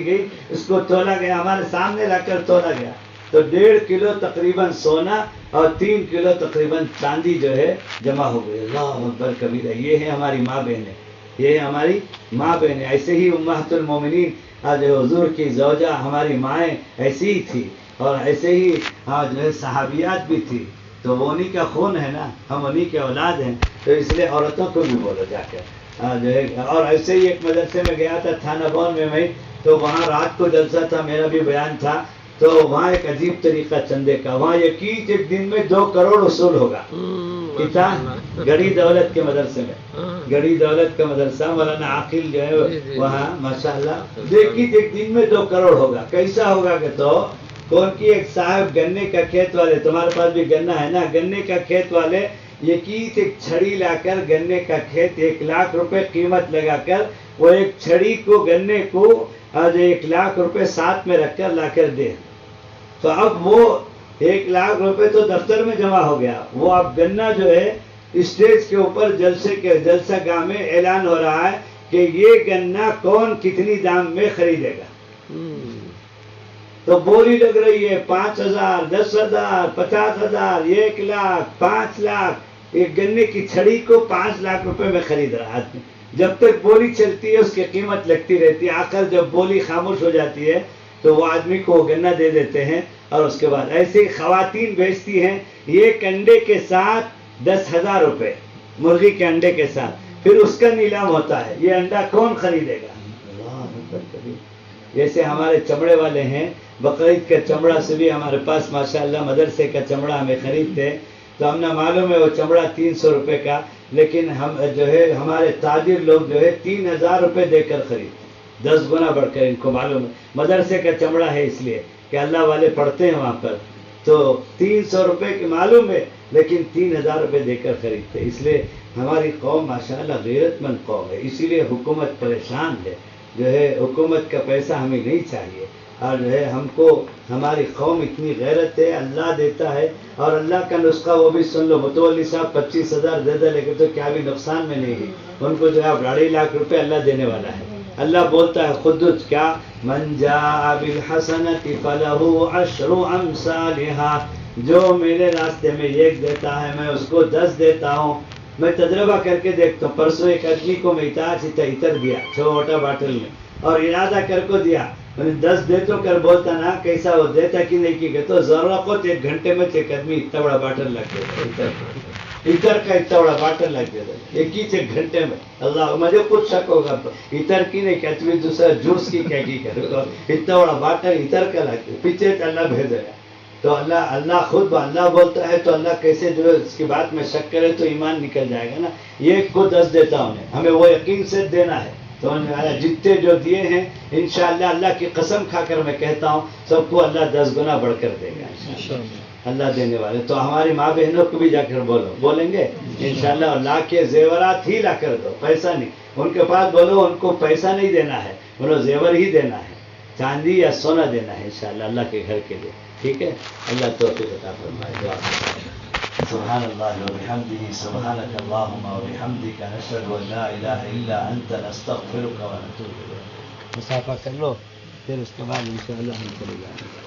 گئی، اس کو تولا گیا، ہمارے سامنے لا کر تولا گیا، تو 1.5 کلو تقریباً سونا اور 3 کلو تقریباً چاندی جو ہے جمع ہو گئی۔ اللہ اکبر کبیرہ، یہ ہے ہماری ماں بہنیں، یہ ہے ہماری ماں بہنیں۔ ایسے ہی امہات المومنین جو حضور کی زوجہ ہماری مائیں ایسی ہی تھی، اور ایسے ہی جو ہے صحابیات بھی تھی، تو وہ انہی کا خون ہے نا، ہم انہی کے اولاد ہیں، تو اس لیے عورتوں کو بھی بولو جا کر جو ہے۔ اور ایسے ہی ایک مدرسے میں گیا تھا تھانہ بون میں، تو وہاں رات کو جلسہ تھا، میرا بھی بیان تھا، تو وہاں ایک عجیب طریقہ چندے کا، وہاں یقین ایک دن میں 2 کروڑ وصول ہوگا، کتنا؟ گڑھی دولت کے مدرسے میں، گڑھی دولت کا مدرسہ، مولانا عاقل جو ہے وہاں ماشاءاللہ، دیکھیے ایک دن میں 2 کروڑ ہوگا، کیسا ہوگا کہ تو کون کی ایک صاحب گنے کا کھیت والے، تمہارے پاس بھی گنا ہے نا، گنے کا کھیت والے یقین ایک چھڑی لا کر، گنے کا کھیت 1 لاکھ روپے قیمت لگا کر، وہ ایک چھڑی کو، گنے کو 1 لاکھ روپے ساتھ میں رکھ کر لا کر دے، تو اب وہ 1 لاکھ روپے تو دفتر میں جمع ہو گیا، وہ اب گنا جو ہے اسٹیج کے اوپر جلسہ گاہ میں اعلان ہو رہا ہے کہ یہ گنا کون کتنی دام میں خریدے گا، تو بولی لگ رہی ہے 5,000، 10,000، 50,000، 1 لاکھ، 5 لاکھ، ایک گنے کی چھڑی کو 5 لاکھ روپے میں خرید رہا آدمی، جب تک بولی چلتی ہے اس کی قیمت لگتی رہتی ہے، آخر جب بولی خاموش ہو جاتی ہے تو وہ آدمی کو گنا دے دیتے ہیں، اور اس کے بعد ایسے ہی خواتین بیچتی ہیں، یہ انڈے کے ساتھ 10,000 روپے، مرغی کے انڈے کے ساتھ، پھر اس کا نیلام ہوتا ہے، یہ انڈا کون خریدے گا، جیسے ہمارے چمڑے والے ہیں، بقرعید کا چمڑا سے بھی ہمارے پاس ماشاءاللہ مدرسے کا چمڑا ہمیں خریدتے، تو ہم نے معلوم ہے وہ چمڑا 300 روپے کا، لیکن ہم جو ہے ہمارے تاجر لوگ جو ہے 3,000 روپے دے کر خرید، 10 گنا بڑھ کر، ان کو معلوم ہے مدرسے کا چمڑا ہے، اس لیے کہ اللہ والے پڑھتے ہیں وہاں پر، تو 300 روپے کی معلوم ہے لیکن 3000 روپے دے کر خریدتے. اس لیے ہماری قوم ماشاءاللہ غیرت مند قوم ہے. اسی لیے حکومت پریشان ہے. جو ہے حکومت کا پیسہ ہمیں نہیں چاہیے. اور جو ہے ہم کو ہماری قوم اتنی غیرت ہے. اللہ دیتا ہے اور اللہ کا نسخہ وہ بھی سن لو. متولی صاحب 25,000 دے دے لیکن تو کیا بھی نقصان میں نہیں ہے. ان کو جو ہے 2.5 لاکھ روپے اللہ دینے والا ہے. اللہ بولتا ہے خود کیا من جاء بالحسنۃ فلہ 10 امثالها. جو میرے راستے میں 1 دیتا ہے میں اس کو 10 دیتا ہوں. میں تجربہ کر کے دیکھتا ہوں. پرسوں ایک آدمی کو میں عطر دیا چھوٹا باٹل میں اور ارادہ کر کو دیا. میں 10 دے تو کر بولتا نا کیسا وہ دیتا کہ نہیں کی تو ضرورت کو 1 گھنٹے میں ایک آدمی اتنا بڑا باٹل لگ گیا. اتر کا اتنا بڑا باٹل لگ گیا ایک ہی 1 گھنٹے میں. اللہ مجھے کچھ شک ہوگا اتر کی نہیں کہ دوسرا جوس کی کیا کی کرے تو اتنا بڑا باٹل اتر کا لگ گیا. پیچھے اللہ بھیج گیا. تو اللہ خود اللہ بولتا ہے تو اللہ کیسے جو ہے اس کی بات میں شک کرے تو ایمان نکل جائے گا نا. یہ کو 10 دیتا ہوں ہمیں وہ یقین سے دینا ہے. تو جتنے جو دیے ہیں انشاءاللہ اللہ کی قسم کھا کر میں کہتا ہوں سب کو اللہ 10 گنا بڑھ کر دے گا اللہ دینے والے. تو ہماری ماں بہنوں کو بھی جا کر بولیں گے انشاءاللہ. اور لا کے زیورات ہی لا کر دو پیسہ نہیں. ان کے پاس بولو ان کو پیسہ نہیں دینا ہے بولو زیور ہی دینا ہے. چاندی یا سونا دینا ہے انشاءاللہ اللہ کے گھر کے لیے. ٹھیک ہے. اللہ توفیق عطا فرمائے. دعا سبحان اللہ وبحمدہ سبحانک اللہم وبحمدک نشہد ان لا الہ الا انت نستغفرک ونتوب الیک. مصافحہ کر لو پھر اس کے بعد انشاءاللہ ہم چلے جائیں گے.